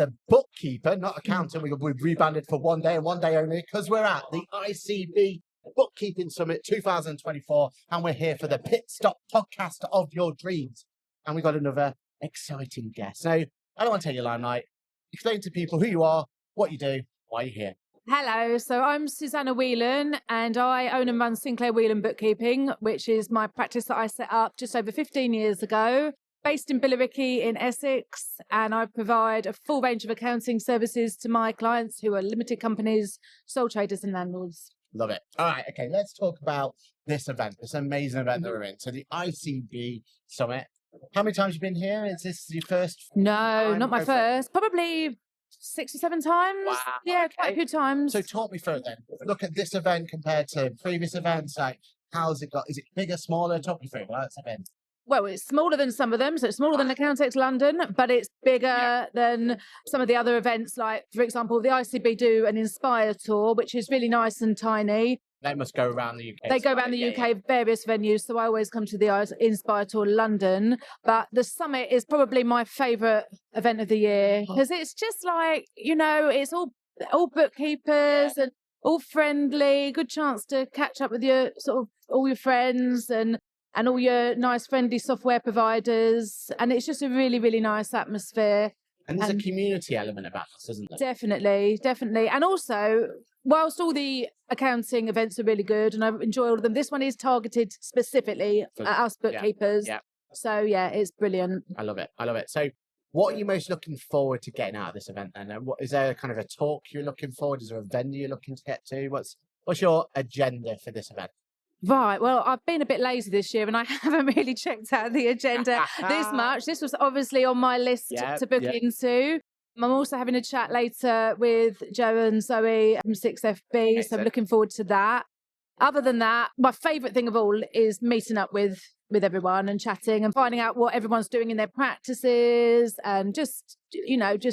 the Bookkeeper, not accountant. We've rebranded for one day and one day only because we're at the ICB Bookkeeping Summit 2024 and we're here for the Pitstop Podcast of your dreams. And we've got another exciting guest. Now, I don't want to take your limelight. Explain to people who you are, what you do, why you're here. Hello, so I'm Suzannah Whelan and I own and run Sinclair Whelan Bookkeeping, which is my practice that I set up just over 15 years ago, based in Billericay in Essex, and I provide a full range of accounting services to my clients who are limited companies, sole traders and landlords. Love it. All right, okay, let's talk about this event, this amazing event that we're in. So the ICB Summit. How many times have you been here? Is this your first? No, not my first. Probably 6 or 7 times. Wow. Yeah, quite a few times. So talk me through it then. Look at this event compared to previous events. Like, how's it got? Is it bigger, smaller? Talk me through it. Well, it's event. Well, it's smaller than some of them. So it's smaller than Accountex London, but it's bigger than some of the other events. Like, for example, the ICB do an Inspire tour, which is really nice and tiny. They must go around the UK. They go around the UK, various venues. So I always come to the Inspire Tour London. But the Summit is probably my favourite event of the year because it's just like, you know, it's all bookkeepers and all friendly, good chance to catch up with your sort of all your friends and all your nice friendly software providers. And it's just a really, really nice atmosphere. And there's a community element about this, isn't there? Definitely. And also, whilst all the accounting events are really good and I enjoy all of them, this one is targeted specifically at us bookkeepers. Yeah. So, yeah, it's brilliant. I love it. So what are you most looking forward to getting out of this event then? Is there kind of a talk you're looking forward? Is there a vendor you're looking to get to? What's your agenda for this event? Right. Well, I've been a bit lazy this year and I haven't really checked out the agenda this much. This was obviously on my list to book into. I'm also having a chat later with Joe and Zoe from 6FB, so I'm looking forward to that. Other than that, my favourite thing of all is meeting up with everyone and chatting and finding out what everyone's doing in their practices and just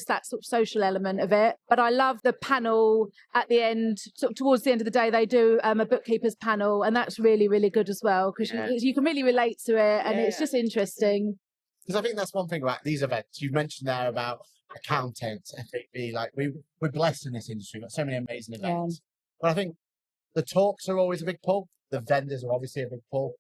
that sort of social element of it. But I love the panel at the end, sort of towards the end of the day, they do a bookkeepers panel, and that's really, really good as well because you can really relate to it and it's just interesting. Because I think that's one thing about these events. You mentioned there about accountants, FAB, like we're blessed in this industry. We've got so many amazing events. But I think the talks are always a big pull. The vendors are obviously a big pull.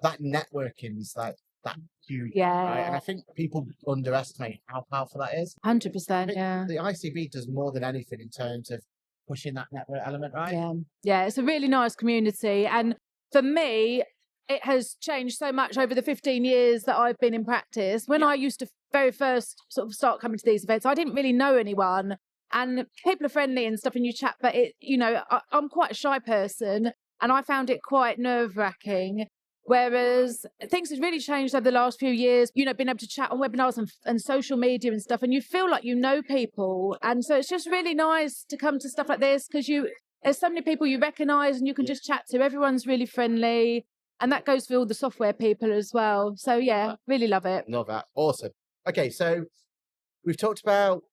That networking is like that huge. Right? And I think people underestimate how powerful that is. 100%, The ICB does more than anything in terms of pushing that network element, right? Yeah, it's a really nice community. And for me, it has changed so much over the 15 years that I've been in practice. When I used to very first sort of start coming to these events, I didn't really know anyone. And people are friendly and stuff and you chat, but I'm quite a shy person and I found it quite nerve-wracking. Whereas things have really changed over the last few years, being able to chat on webinars and social media and stuff, and you feel like you know people. And so it's just really nice to come to stuff like this because there's so many people you recognise and you can just chat to. Everyone's really friendly. And that goes for all the software people as well. So, yeah, really love it. Love that. Awesome. Okay, so we've talked about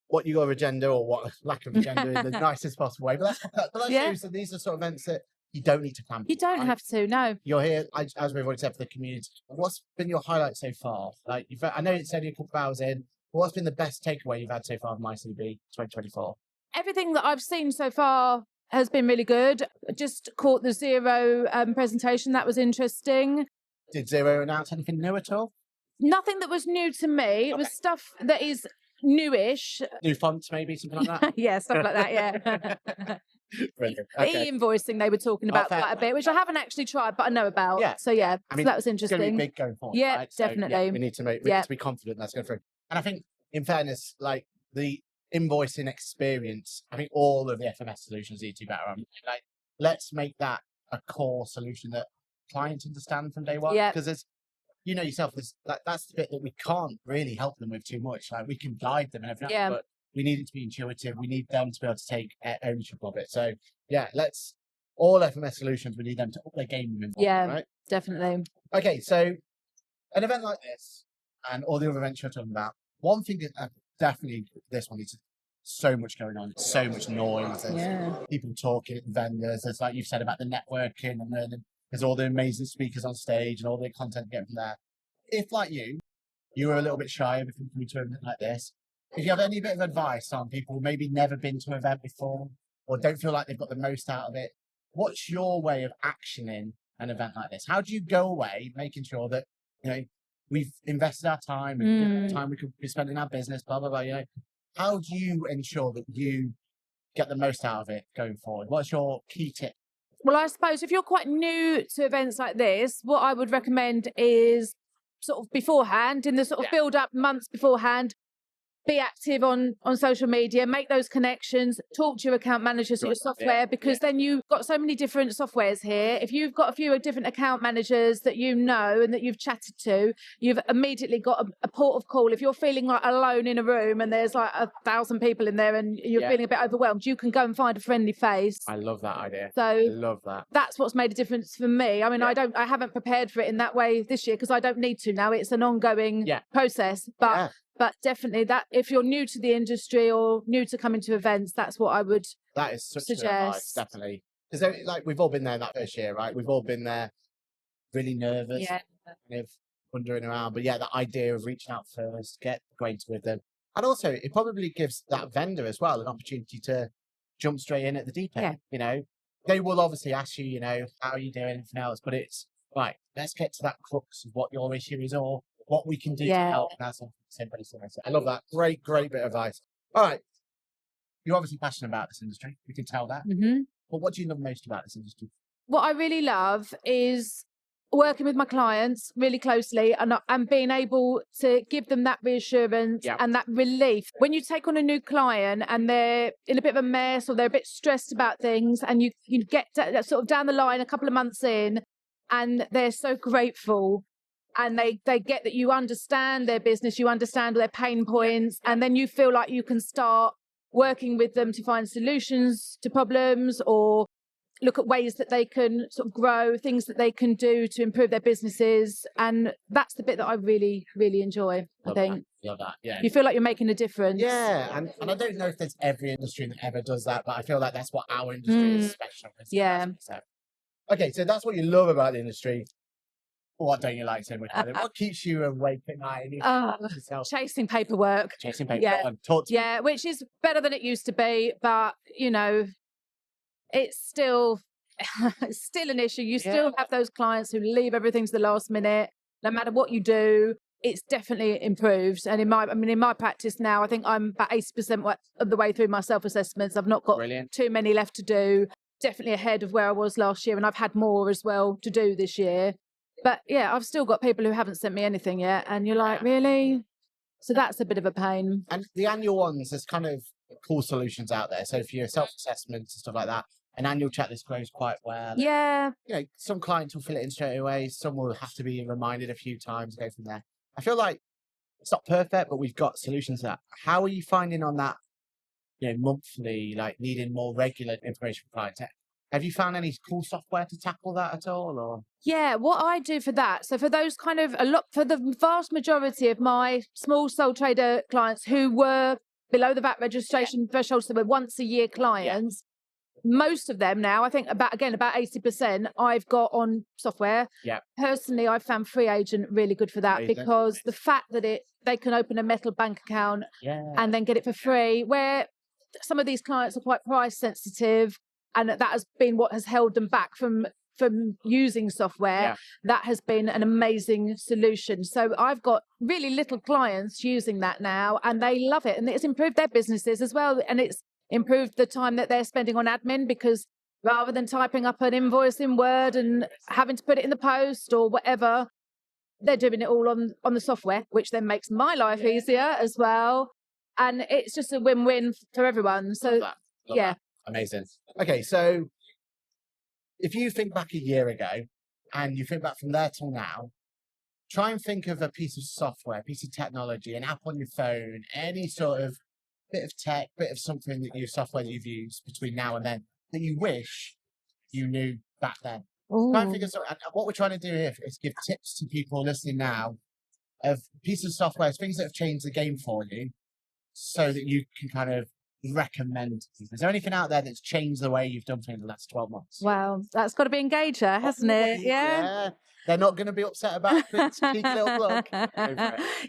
what your agenda or what lack of agenda in the nicest possible way. But that's so these are sort of events that you don't need to plan. You don't have to, no. You're here, as we've already said, for the community. What's been your highlight so far? Like, I know it's only a couple of hours in. But what's been the best takeaway you've had so far from ICB 2024? Everything that I've seen so far has been really good. Just caught the Xero presentation. That was interesting. Did Xero announce anything new at all? Nothing that was new to me. It was stuff that is newish. New fonts, maybe, something like that? Yeah, stuff like that, yeah. Brilliant. Okay. E-invoicing they were talking about quite a bit, which I haven't actually tried, but I know about. Yeah. So, yeah, I mean, that was interesting. It's going to be big going forward. Yeah, right? definitely. So, we need to be confident that's going through. And I think, in fairness, like the invoicing experience, I think all of the FMS solutions need to be better. Like, let's make that a core solution that clients understand from day one. Yeah. Because there's, yourself, that's the bit that we can't really help them with too much. Like, we can guide them and everything else, but we need it to be intuitive. We need them to be able to take ownership of it. So, all FMS solutions, we need them to up their game. Right? Definitely. Okay, so an event like this and all the other events you're talking about, one thing that definitely this one is so much going on, so much noise, there's people talking, vendors, there's like you've said about the networking and there's all the amazing speakers on stage and all the content getting from there. If, like you were a little bit shy of coming to an event like this, if you have any bit of advice on people who maybe never been to an event before or don't feel like they've got the most out of it, what's your way of actioning an event like this? How do you go away making sure that, we've invested our time and time we could be spending our business, blah, blah, blah, how do you ensure that you get the most out of it going forward? What's your key tip? Well, I suppose if you're quite new to events like this, what I would recommend is sort of beforehand, in the sort of build up months beforehand, be active on social media, make those connections, talk to your account managers, your software, because then you've got so many different softwares here. If you've got a few different account managers that you know and that you've chatted to, you've immediately got a port of call. If you're feeling like alone in a room and there's like 1,000 people in there and you're feeling a bit overwhelmed, you can go and find a friendly face. I love that idea. So I love that. That's what's made a difference for me. I mean, I haven't prepared for it in that way this year because I don't need to now. It's an ongoing process, but definitely that if you're new to the industry or new to coming to events, that's what I would That is such suggest. good advice, definitely. Because like we've all been there that first year, right? We've all been there really nervous, kind of wandering around. But the idea of reaching out first, get acquainted with them. And also it probably gives that vendor as well an opportunity to jump straight in at the deep end. They will obviously ask you, how are you doing, anything else, but it's right, let's get to that crux of what your issue is or what we can do to help. And that's simple. I love that. Great bit of advice. All right. You're obviously passionate about this industry. We can tell that. But what do you love most about this industry? What I really love is working with my clients really closely and being able to give them that reassurance and that relief. When you take on a new client and they're in a bit of a mess or they're a bit stressed about things and you get sort of down the line a couple of months in and they're so grateful and they get that you understand their business, you understand their pain points, and then you feel like you can start working with them to find solutions to problems or look at ways that they can sort of grow, things that they can do to improve their businesses. And that's the bit that I really, really enjoy, I think. Love that, yeah. You feel like you're making a difference. Yeah, and I don't know if there's every industry that ever does that, but I feel like that's what our industry is special. Yeah. Okay, so that's what you love about the industry. What don't you like so much about it? What keeps you awake at night? Chasing paperwork. Chasing paperwork. Talk to me. Which is better than it used to be, but it's still an issue. You still have those clients who leave everything to the last minute. No matter what you do, it's definitely improved. And in my practice now, I think I'm about 80% of the way through my self-assessments. I've not got too many left to do. Definitely ahead of where I was last year, and I've had more as well to do this year. But I've still got people who haven't sent me anything yet, and you're like, really? So that's a bit of a pain. And the annual ones, there's kind of cool solutions out there. So for your self-assessments and stuff like that, an annual checklist goes quite well. Yeah. Some clients will fill it in straight away. Some will have to be reminded a few times, go from there. I feel like it's not perfect, but we've got solutions to that. How are you finding on that, monthly, like needing more regular information from clients? Have you found any cool software to tackle that at all? Or yeah, what I do for that, so for those for the vast majority of my small sole trader clients who were below the VAT registration threshold, so we're once a year clients, most of them now, I think about 80%, I've got on software. Yeah. Personally, I've found Free Agent really good for that because the fact that they can open a metal bank account and then get it for free, where some of these clients are quite price sensitive. And that has been what has held them back from using software. That has been an amazing solution. So I've got really little clients using that now, and they love it. And it's improved their businesses as well. And it's improved the time that they're spending on admin, because rather than typing up an invoice in Word and having to put it in the post or whatever, they're doing it all on the software, which then makes my life easier as well. And it's just a win-win for everyone. So, Love that. Amazing. Okay, so if you think back a year ago and you think back from there till now, try and think of a piece of software, piece of technology, an app on your phone, any sort of bit of tech, bit of something that software that you've used between now and then that you wish you knew back then. Try and figure something. And what we're trying to do here is give tips to people listening now of pieces of software, things that have changed the game for you, so that you can kind of recommend. Is there anything out there that's changed the way you've done things in the last 12 months? Wow, that's got to be Engager, hasn't it? Yeah. They're not going to be upset about it. Cheeky little plug.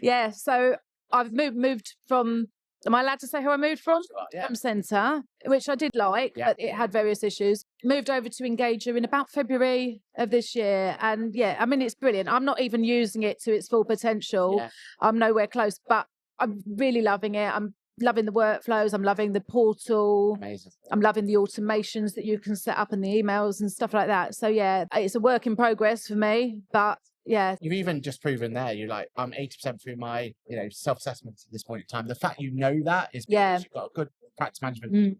Yeah, so I've moved from Am I allowed to say who I moved from? Yeah. From Centre, which I did like, but it had various issues. Moved over to Engager in about February of this year. And yeah, I mean, it's brilliant. I'm not even using it to its full potential. Yeah. I'm nowhere close, but I'm really loving it. I'm loving the workflows. I'm loving the portal. Amazing. I'm loving the automations that you can set up in the emails and stuff like that. So yeah, it's a work in progress for me, but yeah. You've even just proven there, you're like, I'm 80% through my, self-assessment at this point in time. The fact you know that is because you've got a good practice management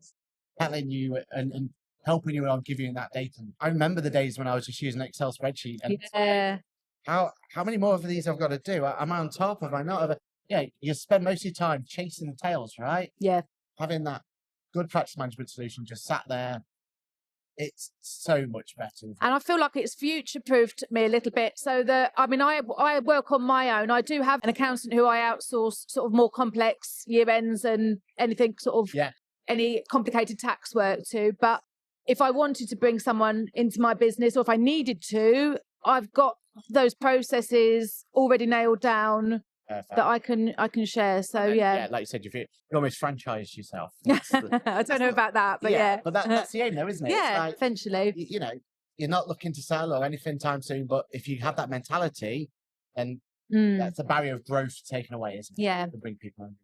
telling you and helping you on giving you that data. I remember the days when I was just using an Excel spreadsheet and how many more of these I've got to do? Am I on top? Am I not? You spend most of your time chasing the tails, right? Yeah. Having that good practice management solution just sat there, it's so much better. And I feel like it's future-proofed me a little bit. So I work on my own. I do have an accountant who I outsource sort of more complex year ends and anything any complicated tax work to. But if I wanted to bring someone into my business, or if I needed to, I've got those processes already nailed down. Perfect. That I can share. So yeah, like you said, you almost franchised yourself. I don't know about that, but yeah. But that's the aim, though, isn't it? Yeah, eventually. You're not looking to sell or anything time soon, but if you have that mentality, then that's a barrier of growth taken away, isn't it? Yeah. To bring people in.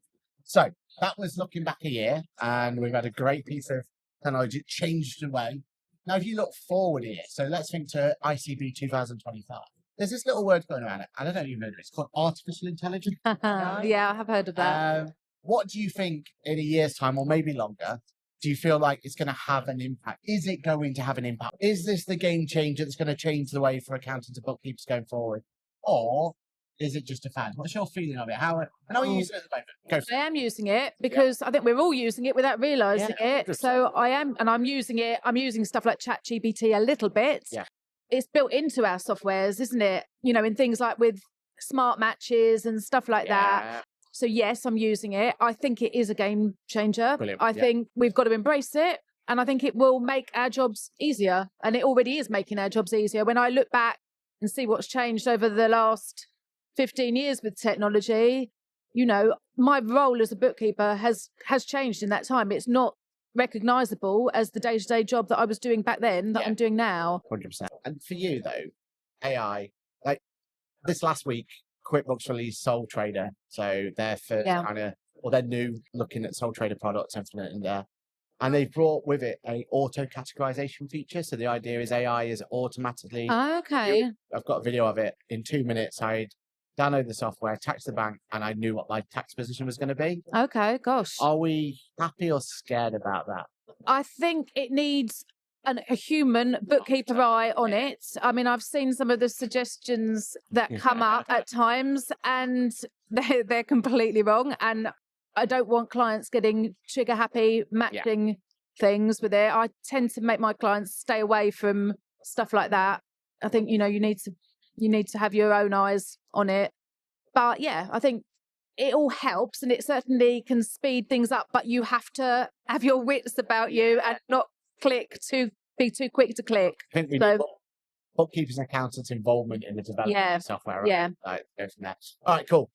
So that was looking back a year, and we've had a great piece of technology. It changed the way. Now, if you look forward here, so let's think to ICB 2025. There's this little word going around it. I don't know if you've heard of it. It's called artificial intelligence. Yeah, I have heard of that. What do you think in a year's time, or maybe longer, do you feel like it's going to have an impact? Is it going to have an impact? Is this the game changer that's going to change the way for accountants and bookkeepers going forward? Or is it just a fad? What's your feeling of it? How are you using it at the moment? Go for it. I am using it because I think we're all using it without realising it. So I am, and I'm using it. I'm using stuff like ChatGPT a little bit. Yeah. It's built into our softwares, isn't it? In things like with smart matches and stuff like that. So yes, I'm using it. I think it is a game changer. Brilliant. I think we've got to embrace it. And I think it will make our jobs easier. And it already is making our jobs easier. When I look back and see what's changed over the last 15 years with technology, my role as a bookkeeper has changed in that time. It's not recognisable as the day-to-day job that I was doing back then that I'm doing now. 100%. And for you, though, AI, like this last week, QuickBooks released Sole Trader. So they're they're new, looking at Sole Trader products and everything in there. And they've brought with it a auto categorization feature. So the idea is AI is automatically. Okay. I've got a video of it. In 2 minutes, I'd download the software, tax the bank, and I knew what my tax position was going to be. Okay, gosh. Are we happy or scared about that? I think it needs a human bookkeeper eye on it. I mean, I've seen some of the suggestions that come up at times, and they're completely wrong. And I don't want clients getting trigger happy matching things with it. I tend to make my clients stay away from stuff like that. I think you need to have your own eyes on it. But yeah, I think it all helps, and it certainly can speed things up, but you have to have your wits about you and not be too quick to click. I think we need bookkeepers and accountants' involvement in the development of software. Right? Yeah. Go from there. All right, cool.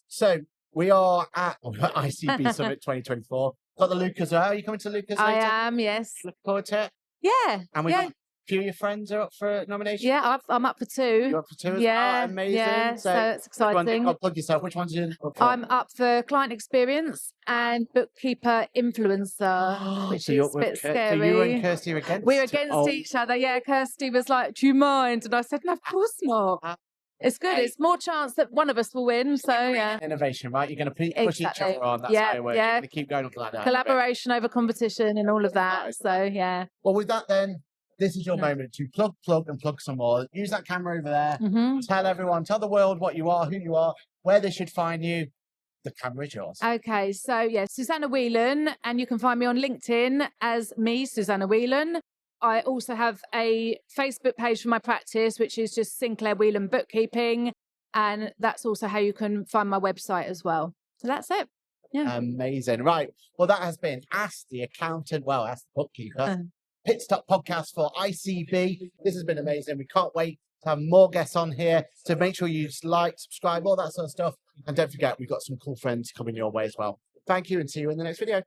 So we are at ICB Summit 2024. Got the Lucas. Are you coming to Lucas later? I am, yes. Look forward to it. Yeah. And we got few of your friends are up for nomination? Yeah, I'm up for 2. You're up for 2 as well? Amazing. Yeah, so it's exciting. I'll plug yourself. Which one's you up for? I'm up for client experience and bookkeeper influencer, which is a bit scary. So you and Kirsty are against? We're against each other. Yeah, Kirsty was like, do you mind? And I said, no, of course not. It's good. It's more chance that one of us will win. So, yeah. Innovation, right? You're going to push each other on. That's how it works. You're going to keep going up like that. Collaboration over competition and all of that. So, yeah. Well, with that then, this is your moment to plug some more. Use that camera over there. Tell everyone, tell the world what you are, who you are, where they should find you. The camera is yours. Okay, so yeah, Suzannah Whelan, and you can find me on LinkedIn as me, Suzannah Whelan. I also have a Facebook page for my practice, which is just Sinclair Whelan Bookkeeping, and that's also how you can find my website as well. So that's it. Yeah. Amazing. Right. Well, that has been Ask the Accountant. Well, Ask the Bookkeeper. Pitstop Podcast for ICB. This has been amazing. We can't wait to have more guests on here. So make sure you like, subscribe, all that sort of stuff. And don't forget, we've got some cool friends coming your way as well. Thank you and see you in the next video.